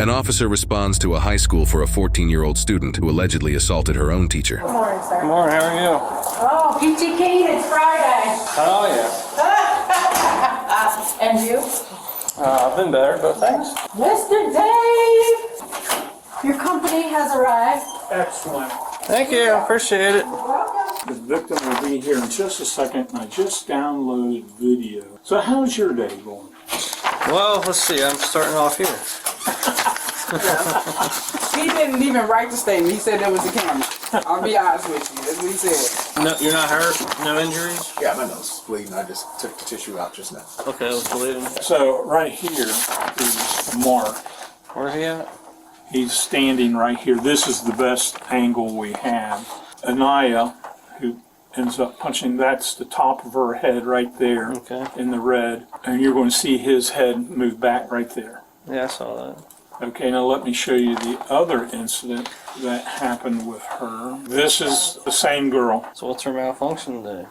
An officer responds to a high school for a 14-year-old student who allegedly assaulted her own teacher. Good morning, sir. Good morning, how are you? Oh, peachy keen, it's Friday. How are you? And you? I've been better, but thanks. Mr. Dave! Your company has arrived. Excellent. Thank you, I appreciate it. You're welcome. The victim will be here in just a second, and I just downloaded video. So how's your day going? Well, let's see, I'm starting off here. He didn't even write the statement. He said there was a camera. I'll be honest with you. That's what he said. No, you're not hurt? No injuries? Yeah, my nose is bleeding. I just took the tissue out just now. Okay, let's bleeding. So right here is Mark. Where's he at? He's standing right here. This is the best angle we have. Anaya, who ends up punching, that's the top of her head right there Okay. in the red. And you're going to see his head move back right there. Yeah, I saw that. Okay, now let me show you the other incident that happened with her. This is the same girl. So what's her malfunction today?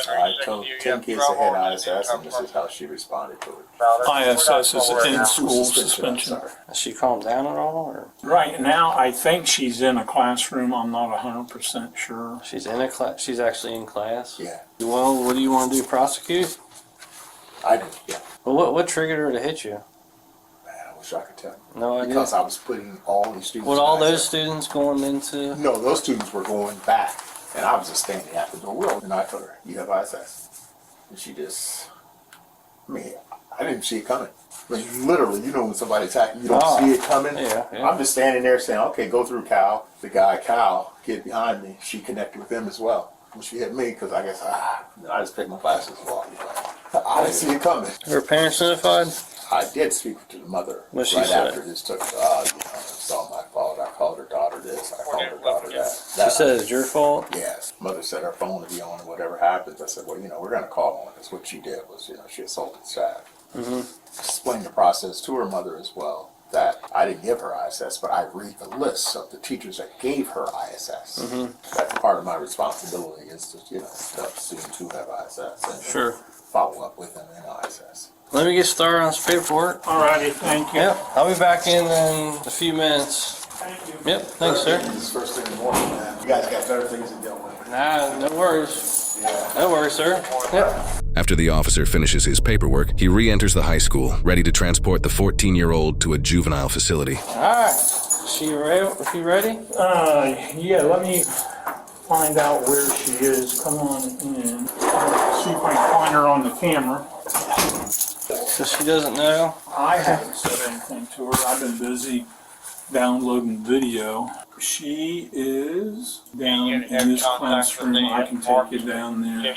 I told 10 kids that had ISS, and this is how she responded to it. ISS is in-school suspension. Sorry. Has she calmed down at all, or Right now, I think she's in a classroom. I'm not 100% sure. she's in a class? She's actually in class? Yeah, Well, what do you want to do, prosecute? I did. Yeah, Well, what triggered her to hit you? man, I wish I could tell you. No idea. Because I was putting all these students. With all in those ISS. students going into... No, those students were going back, and I was just standing at the door. And I told her, "You have ISS," and she just. I mean, I didn't see it coming. Like, literally, you know, when somebody attacks you, you don't see it coming. Yeah, yeah. I'm just standing there saying, "Okay, go through, Cal." The guy, Cal, kid behind me, she connected with him as well. When she hit me, because I guess I just picked my glasses off. I didn't see it coming. Her parents notified? I did speak to the mother What'd she right say? after this took. It's all my fault. I called her daughter this. I called her daughter that. She said it's your fault? Yes. Mother said her phone would be on and whatever happens. I said, well, we're going to call on because what she did was, she assaulted staff. Mm-hmm. Explained the process to her mother as well, that I didn't give her ISS, but I read the list of the teachers that gave her ISS. Mm-hmm. That's part of my responsibility is to, tell students who have ISS and Sure. follow up with them in ISS. Let me get started on this paperwork. Alrighty, thank you. Yep, I'll be back in a few minutes. Thank you. Yep, thanks, sir. This is first thing in the morning, man. You guys got better things to deal with. Nah, no worries. No worries, sir. Yep. After the officer finishes his paperwork, he re-enters the high school, ready to transport the 14-year-old to a juvenile facility. Alright, she ready? Yeah, let me find out where she is. Come on in. See if I can find her on the camera. So she doesn't know? I haven't said anything to her. I've been busy downloading video. She is down in this classroom. I can take you down there.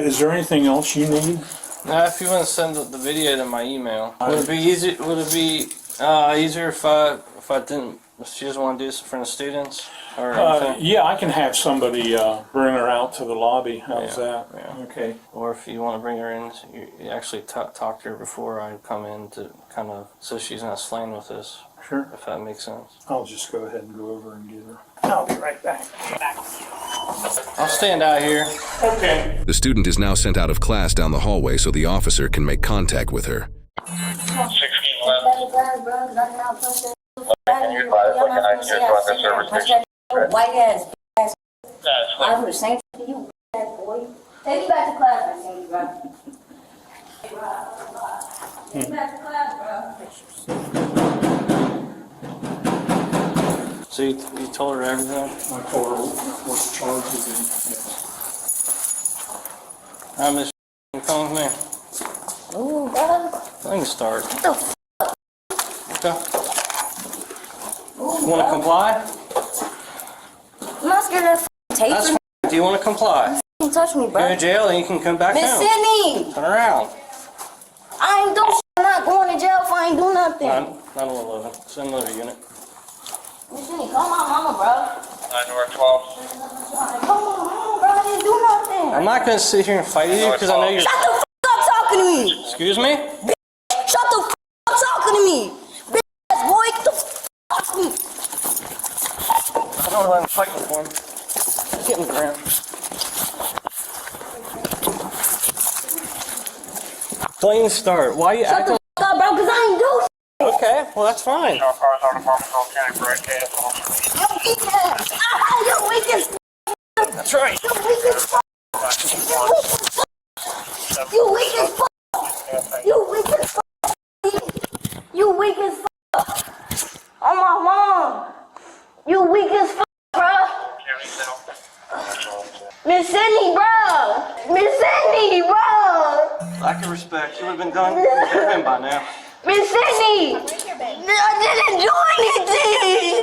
Is there anything else you need? Now, if you want to send the video to my email, would it be easy? Would it be easier if I didn't? If she doesn't want to do this in front of students or anything? Yeah, I can have somebody bring her out to the lobby. How's that? Yeah. Okay. Or if you want to bring her in, you actually talk to her before I come in to kind of so she's not slain with this. Sure. If that makes sense. I'll just go ahead and go over and get her. I'll be right back. I'll stand out here. Okay. The student is now sent out of class down the hallway so the officer can make contact with her. White ass. I would have same to you, bad boy. Take me back to class, I think, bro. Take me back to class, bro. So you told her everything? I told her what the charge would be. Yes. Hi, Miss. You come with me. Ooh, bro. I can start. What the f***? Okay. Ooh, You want to comply? I'm not scared of that tape. That's fine. Do you want to comply? Don't touch me, Go bro. to jail and you can come back Miss home. Sydney! Turn around. I ain't do shit. I'm not going to jail if I ain't do nothing. 911. Send another unit. Miss Sydney, call my mama, bro. 9 North 12. Call my mama, bro. I didn't do nothing. I'm not going to sit here and fight you because I know you're... Shut the f*** up talking to me. Excuse me? Shut the f*** up talking to me. Bitch ass boy, get the f*** off me. I don't know why I'm fighting for him. Get in the ground. Clean start. Why are you Shut the acting... f*** up, bro, because I ain't do shit. Okay. Well, that's fine. Yo, weak ass. Ah, you weak as That's right. You weak as fuck. You weak as fuck. You weak as fuck. You weak as fuck. Oh my mom. You weak as fuck, bro. Miss Sydney, bro. Miss Sydney, bro. Lack of respect. You would have been done with him by now. Miss Sydney. I didn't do anything.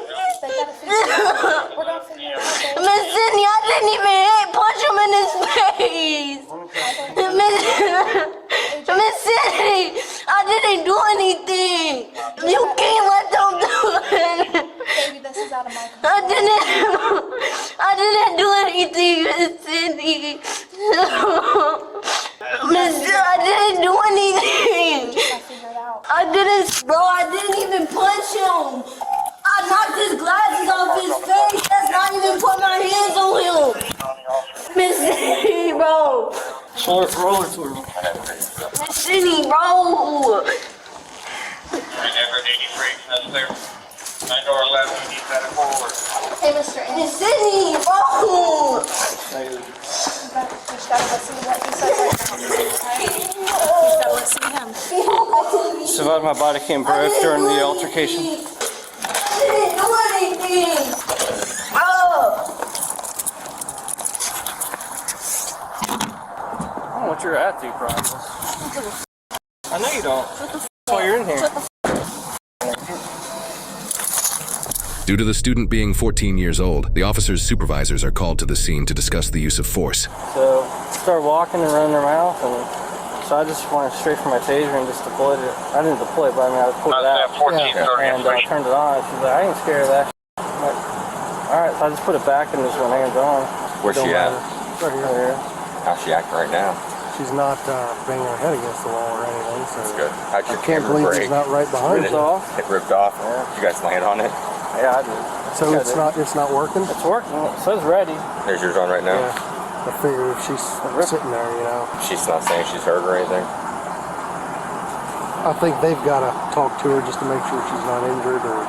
Miss Sydney, I didn't even punch him in his face. Miss Sydney, I didn't do anything. You can't let them do it. Baby, this is out of my control. I didn't do anything, Miss Sydney. I didn't do anything. I figured out. I didn't even punch him. I knocked his glasses off his face. That's not even put my hands on him. Miss City, bro. Roller to him. Miss City, bro. Hey, Mr. Amos, Miss City, bro. you just gotta listen to what he says right now. You just gotta listen to him. Survived my body cam broke during the altercation. I didn't do anything. Bro. I don't know what your attitude problem is. I know you don't. That's why you're in here. Due to the student being 14 years old, the officer's supervisors are called to the scene to discuss the use of force. So started walking and running her mouth, and so I just went straight for my taser and just deployed it. I didn't deploy it, but I mean I pulled it out and turned it on. She's like, I ain't scared of that. I'm like, all right, so I just put it back and just went hands on. Where's she at? Right here. How's she acting right now? She's not banging her head against the wall or anything, so That's good. How'd your I can't camera believe break? he's not right behind Ripped her. off. It ripped off? Yeah. You guys land on it? Yeah, I did. So Yeah, it's dude. not working? It's working. It says ready. There's yours on right now? Yeah. I figured if she's sitting there, you know. She's not saying she's hurt or anything? I think they've got to talk to her just to make sure she's not injured or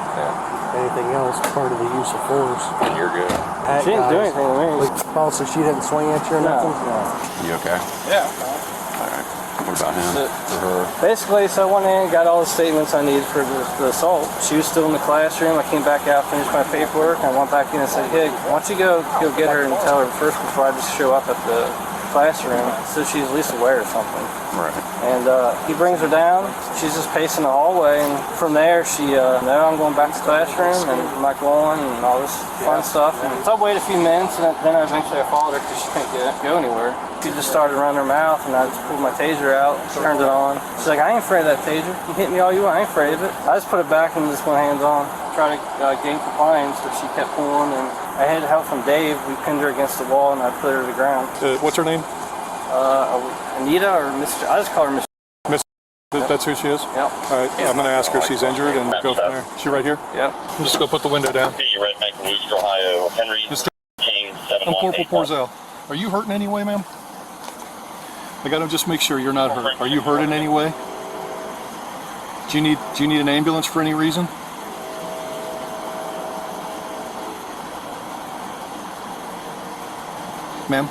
anything else part of the use of force. And you're good? She didn't do anything to me. Oh, so she didn't swing at you or No, nothing? no. You okay? Yeah. Alright. What about him? For her? Basically, so I went in and got all the statements I needed for the assault. She was still in the classroom. I came back out, finished my paperwork, and I went back in and said, hey, why don't you go get her and tell her first before I just show up at the classroom so she's at least aware of something. Right. And he brings her down. She's just pacing the hallway, and from there she, no, I'm going back to the classroom, and I'm not going, and all this fun stuff. And so I waited a few minutes, and then eventually I followed her because she couldn't go anywhere. She just started running her mouth, and I just pulled my taser out, turned it on. She's like, I ain't afraid of that taser. You hit me all you want, I ain't afraid of it. I just put it back and just went hands on. Tried to gain compliance, but she kept pulling, and I had help from Dave. We pinned her against the wall, and I put her to the ground. What's her name? Anita or Mr. I just call her Mr. That's who she is? Yep. All right, I'm going to ask her if she's injured and go from there. She right here? Yep. I'm just going to put the window down. Redneck, Wooster, Ohio, Henry King, I'm Corporal Porzell. Are you hurt in any way, ma'am? I got to just make sure you're not hurt. Are you hurt in any way? Do you need an ambulance for any reason? Ma'am,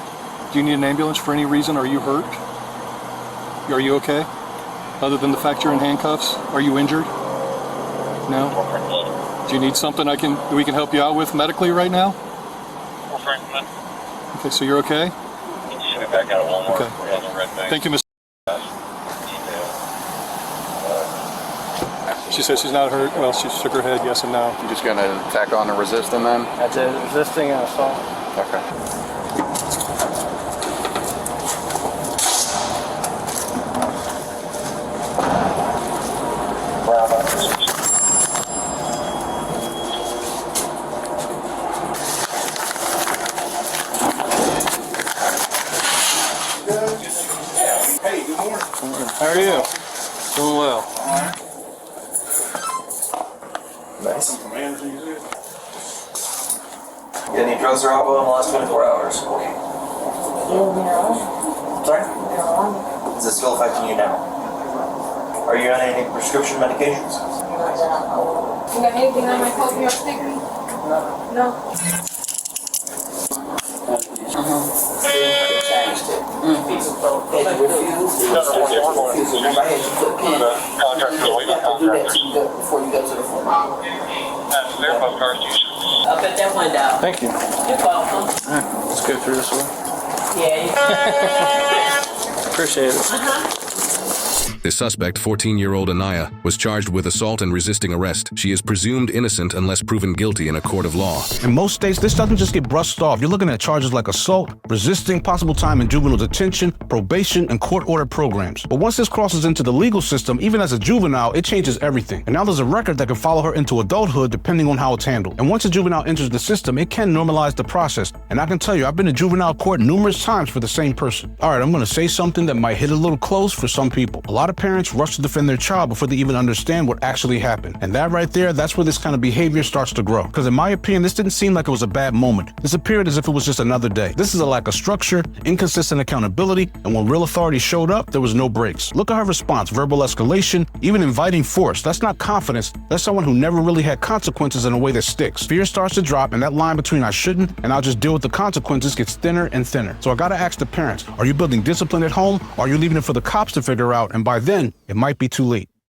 do you need an ambulance for any reason? Are you hurt? Are you okay? Other than the fact you're in handcuffs? Are you injured? No? Do you need something we can help you out with medically right now? Okay, so you're okay? Okay. Thank you, Mr. She says she's not hurt. Well, she shook her head yes and no. You just gonna tack on and resist them then? That's it. Resisting and assault. Okay. How are you? Doing well. Nice. You got any drugs or alcohol in the last 24 hours? Sorry? Is this still affecting you now? Are you on any prescription medications? got anything that might help you upstate me? No. I'll put that one down. Thank you. You're welcome. Let's go through this one. Yeah. Appreciate it. The suspect, 14-year-old Anaya, was charged with assault and resisting arrest. She is presumed innocent unless proven guilty in a court of law. In most states, this doesn't just get brushed off. You're looking at charges like assault, resisting, possible time in juvenile detention, probation, and court-ordered programs. But once this crosses into the legal system, even as a juvenile, it changes everything. And now there's a record that can follow her into adulthood depending on how it's handled. And once a juvenile enters the system, it can normalize the process. And I can tell you, I've been to juvenile court numerous times for the same person. All right, I'm going to say something that might hit a little close for some people. A lot of parents rush to defend their child before they even understand what actually happened. And that right there, that's where this kind of behavior starts to grow. Because in my opinion, this didn't seem like it was a bad moment. This appeared as if it was just another day. This is a lack of structure, inconsistent accountability, and when real authority showed up, there was no breaks. Look at her response, verbal escalation, even inviting force. That's not confidence. That's someone who never really had consequences in a way that sticks. Fear starts to drop, and that line between I shouldn't and I'll just deal with the consequences gets thinner and thinner. So I gotta ask the parents, are you building discipline at home, or are you leaving it for the cops to figure out? And by then, it might be too late.